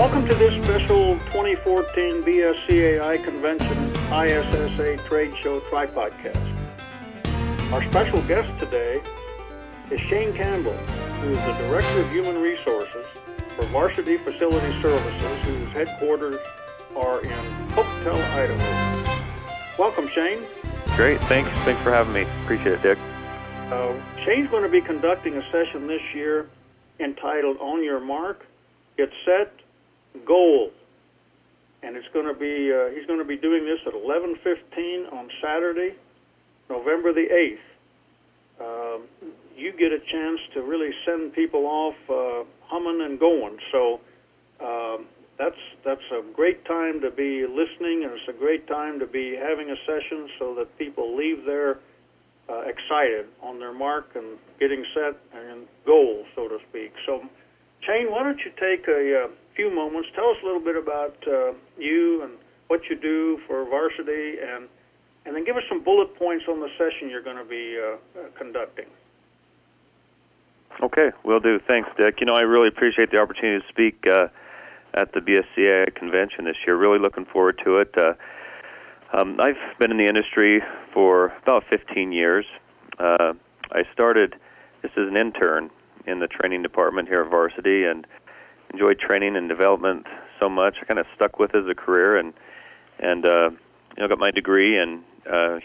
Welcome to this special 2014 BSCAI Convention ISSA Trade Show Tri-Podcast. Our special guest today is Shane Campbell, who is the Director of Human Resources for Varsity Facility Services, whose headquarters are in Hopedale, Idaho. Welcome, Shane. Great. Thanks for having me. Appreciate it, Dick. Shane's going to be conducting a session this year entitled On Your Mark, Get Set, Goal. And it's going to be he's going to be doing this at 11:15 on Saturday, November the 8th. You get a chance to really send people off humming and going. So that's a great time to be listening, and it's a great time to be having a session so that people leave there excited on their mark and getting set and goal, so to speak. So, Shane, why don't you take a few moments, tell us a little bit about you and what you do for Varsity, and then give us some bullet points on the session you're going to be conducting. Okay, will do. Thanks, Dick. You know, I really appreciate the opportunity to speak at the BSCAI convention this year. Really looking forward to it. I've been in the industry for about 15 years. I started just as an intern in the training department here at Varsity and enjoyed training and development so much. I kind of stuck with it as a career and got my degree in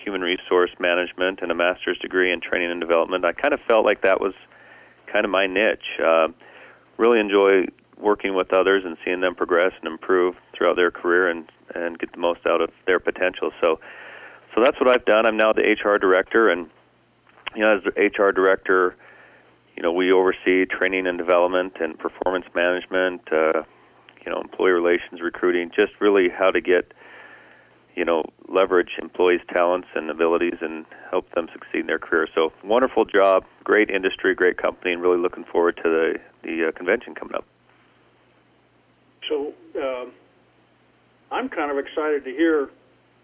human resource management and a master's degree in training and development. I kind of felt like that was kind of my niche. Really enjoy working with others and seeing them progress and improve throughout their career and get the most out of their potential. So that's what I've done. I'm now the HR director, and as the HR director, we oversee training and development and performance management, employee relations, recruiting, just really how to get, leverage employees' talents and abilities and help them succeed in their career. So wonderful job, great industry, great company, and really looking forward to the convention coming up. So I'm kind of excited to hear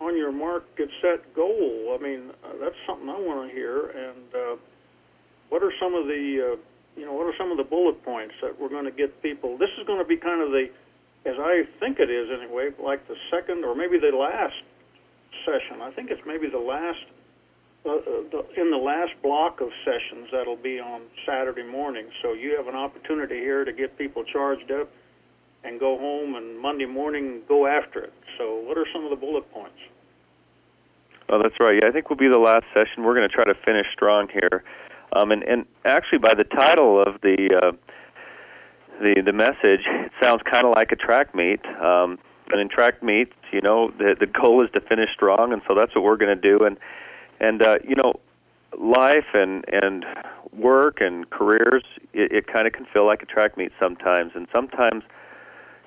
On Your Mark, Get Set, Goal. I mean, that's something I want to hear. And what are some of the bullet points that we're going to get people? This is going to be kind of as I think it is anyway, like the second or maybe the last session. I think it's maybe the last in the last block of sessions that'll be on Saturday morning. So you have an opportunity here to get people charged up and go home, and Monday morning go after it. So what are some of the bullet points? Oh, that's right. Yeah, I think we'll be the last session. We're going to try to finish strong here. And actually, by the title of the message, it sounds kind of like a track meet. And in track meets, the goal is to finish strong, and so that's what we're going to do. And life and work and careers, it kind of can feel like a track meet sometimes. And sometimes,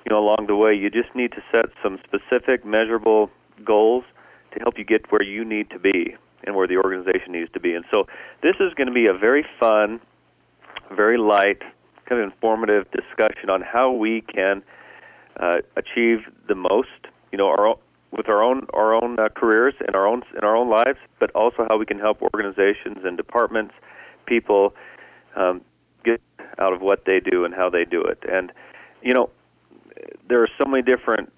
along the way, you just need to set some specific, measurable goals to help you get where you need to be and where the organization needs to be. And so this is going to be a very fun, very light, kind of informative discussion on how we can achieve the most, with our own careers and our own lives, but also how we can help organizations and departments, people get out of what they do and how they do it. And there are so many different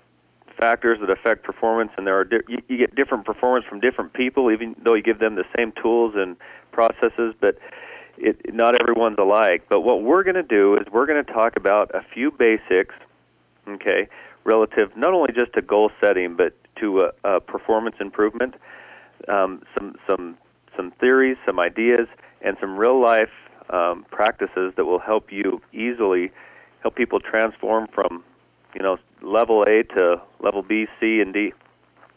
factors that affect performance, and you get different performance from different people, even though you give them the same tools and processes, but not everyone's alike. But what we're going to do is we're going to talk about a few basics, okay, relative not only just to goal setting, but to performance improvement, some theories, some ideas, and some real-life practices that will help you easily help people transform from level A to level B, C, and D,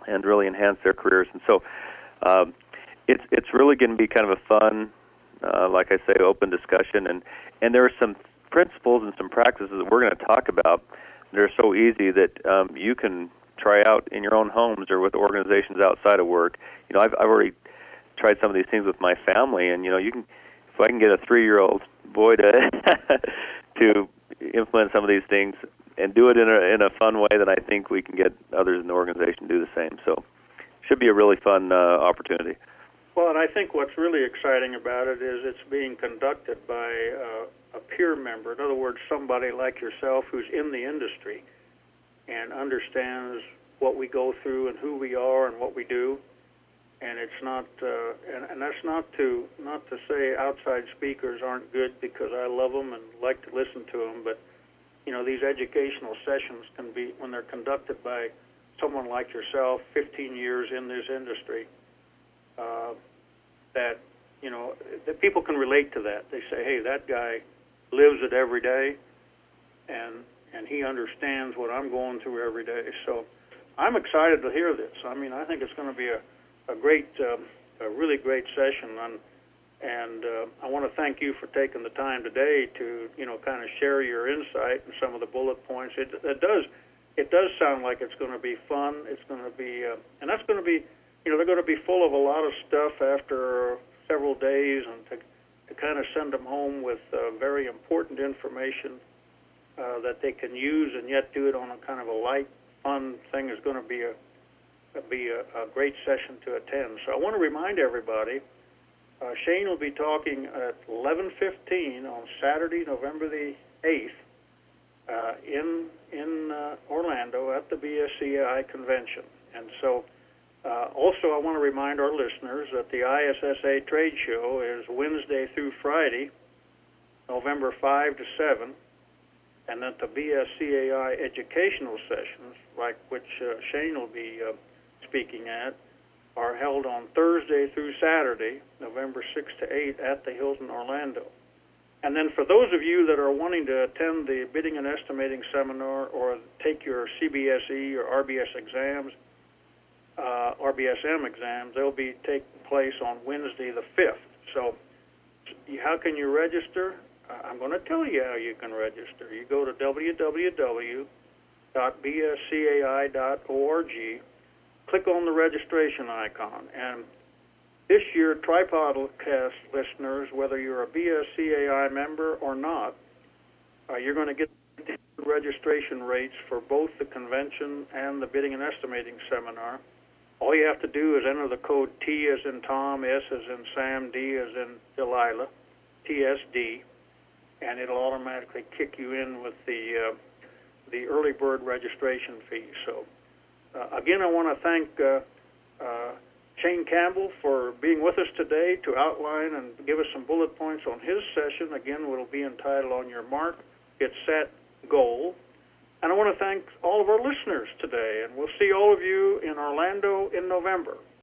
and really enhance their careers. And so it's really going to be kind of a fun, like I say, open discussion. And there are some principles and some practices that we're going to talk about that are so easy that you can try out in your own homes or with organizations outside of work. I've already tried some of these things with my family, and if I can get a 3-year-old boy to implement some of these things and do it in a fun way, then I think we can get others in the organization to do the same. So it should be a really fun opportunity. Well, and I think what's really exciting about it is it's being conducted by a peer member. In other words, somebody like yourself who's in the industry. and understands what we go through and who we are and what we do. And it's not, and that's not to say outside speakers aren't good, because I love them and like to listen to them. But these educational sessions can be, when they're conducted by someone like yourself, 15 years in this industry, that that people can relate to that. They say, hey, that guy lives it every day, and he understands what I'm going through every day. So I'm excited to hear this. I mean, I think it's going to be a great, a really great session, and I want to thank you for taking the time today to kind of share your insight and some of the bullet points. It does sound like it's going to be fun. It's going to be, and that's going to be, they're going to be full of a lot of stuff after several days, and to kind of send them home with very important information that they can use, and yet do it on a kind of a light, fun thing is going to be a great session to attend. So I want to remind everybody, Shane will be talking at 11:15 on Saturday, November the 8th, in Orlando at the BSCAI convention. And so also I want to remind our listeners that the ISSA trade show is Wednesday through Friday, November 5 to 7, and that the BSCAI educational sessions, like which Shane will be speaking at, are held on Thursday through Saturday, November 6 to 8 at the Hilton Orlando. And then for those of you that are wanting to attend the bidding and estimating seminar or take your CBSE or RBS exams, RBSM exams, they'll be taking place on Wednesday the 5th. So how can you register? I'm going to tell you how you can register. You go to www.bscai.org, click on the registration icon, and this year, Tripodcast listeners, whether you're a BSCAI member or not, you're going to get registration rates for both the convention and the bidding and estimating seminar. All you have to do is enter the code T as in Tom, S as in Sam, D as in Delilah, TSD, and it'll automatically kick you in with the early bird registration fee. So again, I want to thank Shane Campbell for being with us today to outline and give us some bullet points on his session. Again, it'll be entitled On Your Mark, Get Set, Goal. And I want to thank all of our listeners today, and we'll see all of you in Orlando in November.